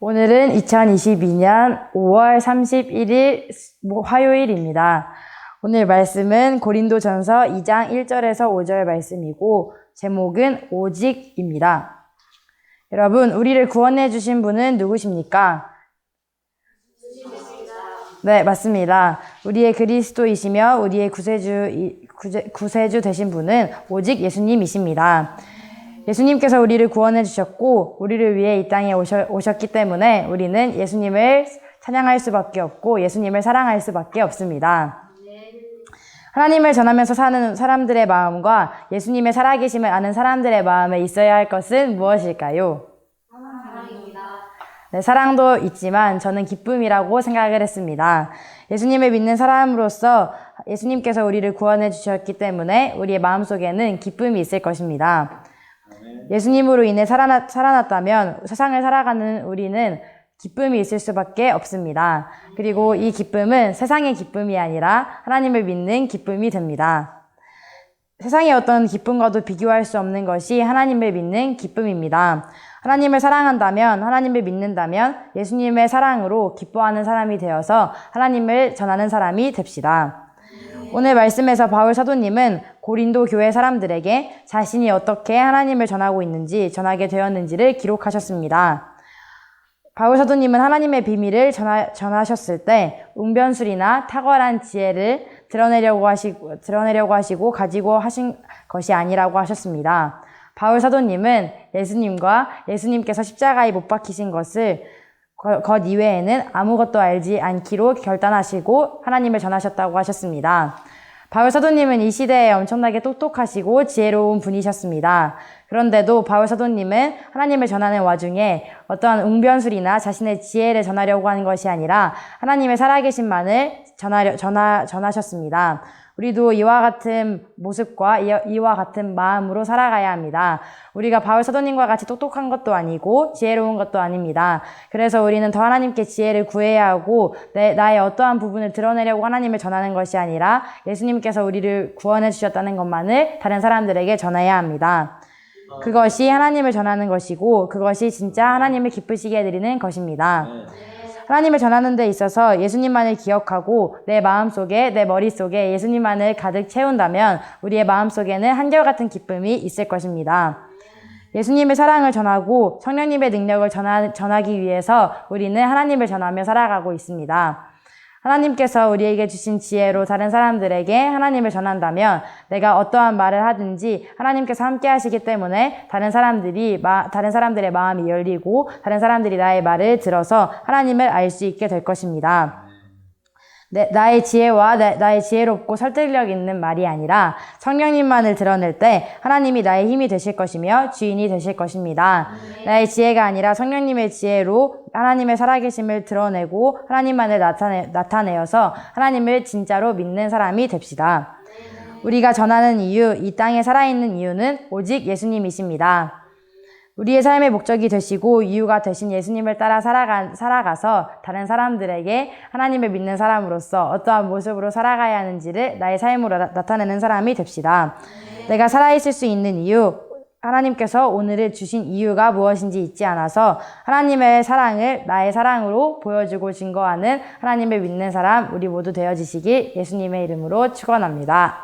오늘은 2022년 5월 31일 화요일입니다. 오늘 말씀은 고린도전서 2장 1절에서 5절 말씀이고 제목은 오직입니다. 여러분, 우리를 구원해 주신 분은 누구십니까? 네, 맞습니다. 우리의 그리스도이시며 우리의 구세주 되신 분은 오직 예수님이십니다. 예수님께서 우리를 구원해 주셨고 우리를 위해 이 땅에 오셨기 때문에 우리는 예수님을 찬양할 수밖에 없고 예수님을 사랑할 수밖에 없습니다. 하나님을 전하면서 사는 사람들의 마음과 예수님의 살아계심을 아는 사람들의 마음에 있어야 할 것은 무엇일까요? 사랑입니다. 네, 사랑도 있지만 저는 기쁨이라고 생각을 했습니다. 예수님을 믿는 사람으로서 예수님께서 우리를 구원해 주셨기 때문에 우리의 마음속에는 기쁨이 있을 것입니다. 예수님으로 인해 살아났다면 세상을 살아가는 우리는 기쁨이 있을 수밖에 없습니다. 그리고 이 기쁨은 세상의 기쁨이 아니라 하나님을 믿는 기쁨이 됩니다. 세상의 어떤 기쁨과도 비교할 수 없는 것이 하나님을 믿는 기쁨입니다. 하나님을 사랑한다면, 하나님을 믿는다면 예수님의 사랑으로 기뻐하는 사람이 되어서 하나님을 전하는 사람이 됩시다. 오늘 말씀에서 바울 사도님은 고린도 교회 사람들에게 자신이 어떻게 하나님을 전하고 있는지, 전하게 되었는지를 기록하셨습니다. 바울 사도님은 하나님의 비밀을 전하셨을 때 웅변술이나 탁월한 지혜를 드러내려고 하시고 가지고 하신 것이 아니라고 하셨습니다. 바울 사도님은 예수님과 예수님께서 십자가에 못 박히신 것을 것 이외에는 아무것도 알지 않기로 결단하시고 하나님을 전하셨다고 하셨습니다. 바울 사도님은 이 시대에 엄청나게 똑똑하시고 지혜로운 분이셨습니다. 그런데도 바울 사도님은 하나님을 전하는 와중에 어떠한 웅변술이나 자신의 지혜를 전하려고 하는 것이 아니라 하나님의 살아계심만을 전하셨습니다. 우리도 이와 같은 모습과 이와 같은 마음으로 살아가야 합니다. 우리가 바울 사도님과 같이 똑똑한 것도 아니고 지혜로운 것도 아닙니다. 그래서 우리는 더 하나님께 지혜를 구해야 하고 나의 어떠한 부분을 드러내려고 하나님을 전하는 것이 아니라 예수님께서 우리를 구원해 주셨다는 것만을 다른 사람들에게 전해야 합니다. 그것이 하나님을 전하는 것이고 그것이 진짜 하나님을 기쁘시게 해드리는 것입니다. 하나님을 전하는 데 있어서 예수님만을 기억하고 내 마음속에, 내 머릿속에 예수님만을 가득 채운다면 우리의 마음속에는 한결같은 기쁨이 있을 것입니다. 예수님의 사랑을 전하고 성령님의 능력을 전하기 위해서 우리는 하나님을 전하며 살아가고 있습니다. 하나님께서 우리에게 주신 지혜로 다른 사람들에게 하나님을 전한다면 내가 어떠한 말을 하든지 하나님께서 함께 하시기 때문에 다른 사람들의 마음이 열리고 다른 사람들이 나의 말을 들어서 하나님을 알 수 있게 될 것입니다. 나의 지혜와 나의 지혜롭고 설득력 있는 말이 아니라 성령님만을 드러낼 때 하나님이 나의 힘이 되실 것이며 주인이 되실 것입니다. 나의 지혜가 아니라 성령님의 지혜로 하나님의 살아계심을 드러내고 하나님만을 나타내어서 하나님을 진짜로 믿는 사람이 됩시다. 우리가 전하는 이유, 이 땅에 살아있는 이유는 오직 예수님이십니다. 우리의 삶의 목적이 되시고 이유가 되신 예수님을 따라 살아가서 다른 사람들에게 하나님을 믿는 사람으로서 어떠한 모습으로 살아가야 하는지를 나의 삶으로 나타내는 사람이 됩시다. 내가 살아있을 수 있는 이유, 하나님께서 오늘을 주신 이유가 무엇인지 잊지 않아서 하나님의 사랑을 나의 사랑으로 보여주고 증거하는 하나님을 믿는 사람 우리 모두 되어지시길 예수님의 이름으로 축원합니다.